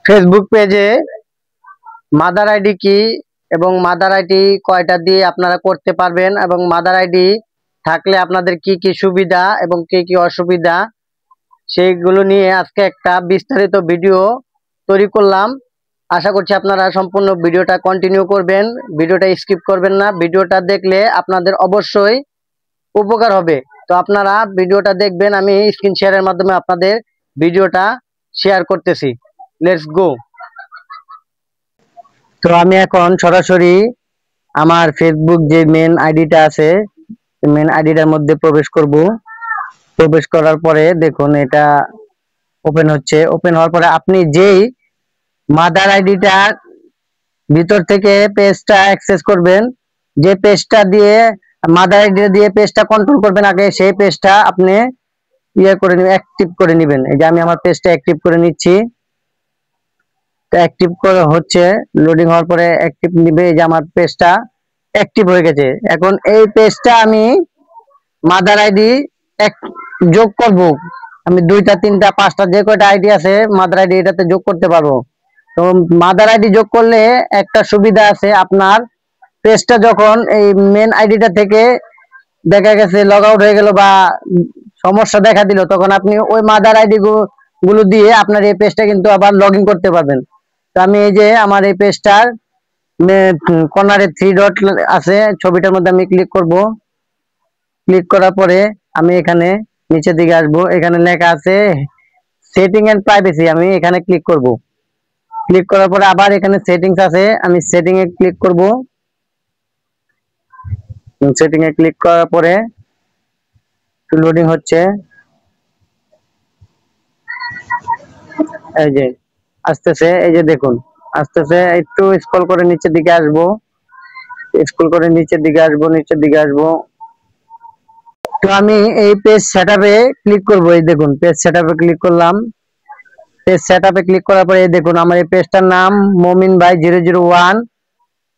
Facebook পেজে mother ID কি এবং মাদার আইডি কয়টা দিয়ে আপনারা করতে পারবেন এবং মাদার আইডি থাকলে আপনাদের কি কি সুবিধা এবং কি কি অসুবিধা সেইগুলো নিয়ে আজকে একটা বিস্তারিত ভিডিও তৈরি করলাম। আশা করছি আপনারা সম্পূর্ণ ভিডিওটা কন্টিনিউ করবেন, ভিডিওটা স্কিপ করবেন না। ভিডিওটা দেখলে আপনাদের অবশ্যই উপকার হবে। তো আপনারা ভিডিওটা দেখবেন, আমি স্ক্রিন শেয়ারের মাধ্যমে আপনাদের ভিডিওটা শেয়ার করতেছি। Let's go. তো আমি এখন সরাসরি আমার ফেসবুক যে মেন আইডিটা আছে, মেন আইডিটার মধ্যে প্রবেশ করব। প্রবেশ করার পরে দেখুন এটা ওপেন হচ্ছে। ওপেন হওয়ার পরে আপনি যেই মাদার আইডিটা ভিতর থেকে পেজটা অ্যাক্সেস করবেন, যে পেজটা দিয়ে মাদার আইডিটা দিয়ে পেজটা কন্ট্রোল করবেন আগে, সেই পেজটা আপনি করে নেবেন, অ্যাক্টিভ করে নেবেন। এই যে আমি আমার পেজটা অ্যাক্টিভ করে নিচ্ছি। অ্যাক্টিভ করে হচ্ছে, লোডিং হওয়ার পরে অ্যাক্টিভ নিবে। এই যে আমার পেজটা অ্যাক্টিভ হয়ে গেছে। এখন এই পেজটা আমি মাদার আইডি যোগ করব। আমি 2টা 3টা 5টা যে কয়টা আইডি আছে মাদার আইডি এটাতে যোগ করতে পারবো। তো মাদার আইডি যোগ করলে একটা সুবিধা আছে, আপনার পেজটা যখন এই মেন আইডিটা থেকে দেখা গেছে লগ আউট হয়ে গেল বা সমস্যা দেখা দিল, তখন আপনি ওই মাদার আইডি গুলো দিয়ে আপনার এই পেজটা কিন্তু আবার লগ ইন করতে পারবেন। তো আমি এই যে আমার এই পেজটার কর্নারে 3 ডট আছে, ছবিটার মধ্যে আমি ক্লিক করব। ক্লিক করার পরে আমি এখানে নিচের দিকে আসব, এখানে লেখা আছে সেটিং এন্ড প্রাইভেসি, আমি এখানে ক্লিক করব। ক্লিক করার পরে আবার এখানে সেটিংস আছে, আমি সেটিং এ ক্লিক করব। সেটিং এ ক্লিক করার পরে লোডিং হচ্ছে। এই যে আসতেছে, এই যে দেখুন আসতেছে। একটু স্ক্রল করে নিচের দিকে আসব, স্ক্রল করে নিচের দিকে আসব, নিচের দিকে আসব। তো আমি এই পেজ সেটআপে ক্লিক করব। এই দেখুন পেজ সেটআপে ক্লিক করলাম। পেজ সেটআপে ক্লিক করার পরে দেখুন আমার এই পেজটার নাম মমিন ভাই 001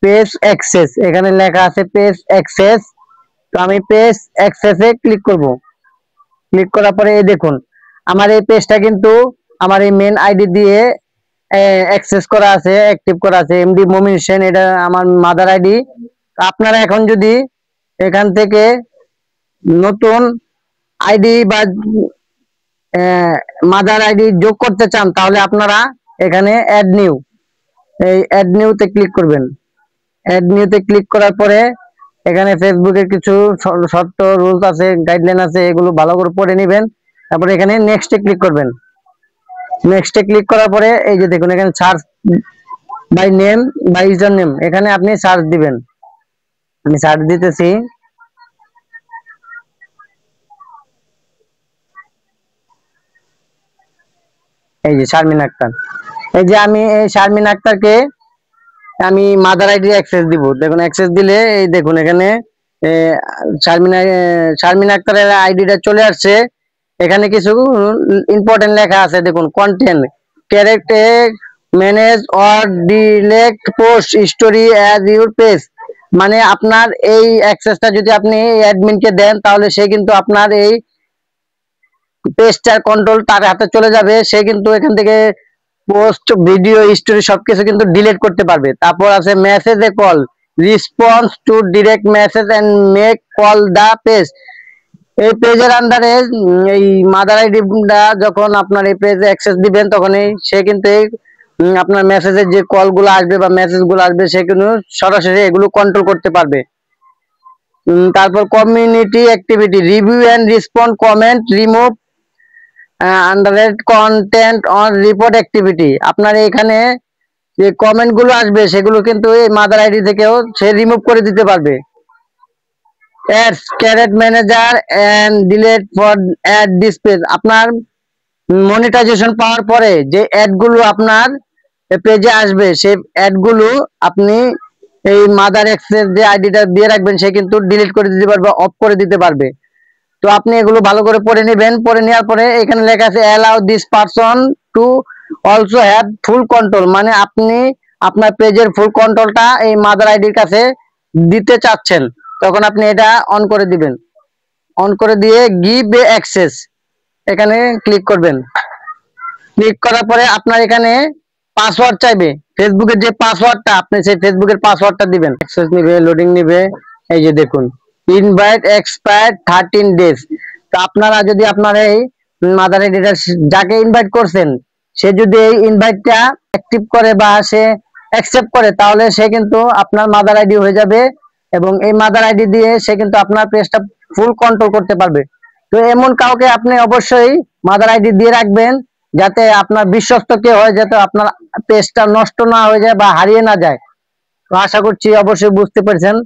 পেজ অ্যাক্সেস, এখানে লেখা আছে পেজ অ্যাক্সেস। তো আমি পেজ অ্যাক্সেসে ক্লিক করব। ক্লিক করার পরে এই দেখুন আমার এই পেজটা কিন্তু আমার এই মেন আইডি দিয়ে অ্যাক্সেস করা আছে, অ্যাক্টিভ করা আছে, এমডি মমিন হোসেন, এটা আমার মাদার আইডি। আপনারা এখন যদি এখান থেকে নতুন আইডি বা মাদার আইডি যোগ করতে চান, তাহলে আপনারা এখানে অ্যাড নিউ, এই অ্যাড নিউতে ক্লিক করবেন। অ্যাড নিউতে ক্লিক করার পরে এখানে ফেসবুকের কিছু শর্ত রুলস আছে, গাইডলাইন আছে, এগুলো ভালো করে পড়ে নেবেন। তারপরে এখানে নেক্সটে ক্লিক করবেন। নেক্সটে ক্লিক করার পরে এই যে দেখুন এখানে সার্চ বাই নেম বা ইউজার নেম, এখানে আপনি সার্চ দিবেন। আমি সার্চ দিতেছি। এই যে শারমিন আক্তার, এই যে আমি এই শারমিন আক্তারকে আমি মাদার আইডি অ্যাক্সেস দিব। দেখুন অ্যাক্সেস দিলে এই দেখুন এখানে শারমিন আক্তারের আইডিটা চলে আসছে। এখানে কিছু ইম্পর্টেন্ট লেখা আছে, দেখুন content character manage or ডিলেক্ট post story as your page. মানে আপনার এই অ্যাক্সেসটা যদি আপনি অ্যাডমিনকে দেন, তাহলে সে কিন্তু আপনার এই পেজটার কন্ট্রোল তার হাতে চলে যাবে। সে কিন্তু এখান থেকে পোস্ট ভিডিও স্টোরি সবকিছু কিন্তু ডিলিট করতে পারবে। তারপর আছে মেসেজ এ call response to direct message and make call the page. এই পেজের আন্ডারে এই মাদার আইডিটা যখন আপনার এই পেজে অ্যাক্সেস দিবেন, তখনই সে কিন্তু আপনার মেসেজের যে কলগুলো আসবে বা মেসেজগুলো আসবে, সে কিন্তু সরাসরি এগুলো কন্ট্রোল করতে পারবে। তারপর community activity review and respond comment remove underrated content on report activity. আপনার এখানে যে কমেন্ট গুলো আসবে সেগুলো কিন্তু এই মাদার আইডি থেকেও সে রিমুভ করে দিতে পারবে। Ads create manager and delete for ad display. আপনার মনিটাইজেশন পাওয়ার পরে যে অ্যাড গুলো আপনার পেজে আসবে, সেই অ্যাড গুলো আপনি এই মাদার অ্যাক্সেস যে আইডিটা দিয়ে রাখবেন, সে কিন্তু ডিলিট করে দিতে পারবে, অফ করে দিতে পারবে। তো আপনি এগুলো ভালো করে পড়ে নেবেন। পড়ে নেওয়ার পরে এখানে লেখা আছে allow this person to also have full control, মানে আপনি আপনার পেজের ফুল কন্ট্রোলটা এই মাদার আইডির কাছে দিতে চাচ্ছেন, তখন আপনি এটা অন করে দিবেন। অন করে দিয়ে গিভ এ অ্যাক্সেস এখানে ক্লিক করবেন। ক্লিক করার পরে আপনার এখানে পাসওয়ার্ড চাইবে, ফেসবুকের যে পাসওয়ার্ডটা আপনি সেই ফেসবুকের পাসওয়ার্ডটা দিবেন। অ্যাক্সেস নিবে, লোডিং নিবে। এই যে দেখুন, ইনভাইট এক্সপায়ার 13 ডেজ। তো আপনারা যদি আপনার এই মাদার আইডিটা যাকে ইনভাইট করছেন সে যদি এই ইনভাইটটা অ্যাক্টিভ করে বা সে অ্যাকসেপ্ট করে, তাহলে সে কিন্তু আপনার মাদার আইডি হয়ে যাবে এবং এই মাদার আইডি দিয়ে সে কিন্তু আপনার পেজটা ফুল কন্ট্রোল করতে পারবে। তো এমন কাউকে আপনি অবশ্যই মাদার আইডি দিয়ে রাখবেন, যাতে আপনার বিশ্বস্ত কেউ হয়, যাতে আপনার পেজটা নষ্ট না হয়ে যায় বা হারিয়ে না যায়। তো আশা করছি অবশ্যই বুঝতে পেরেছেন।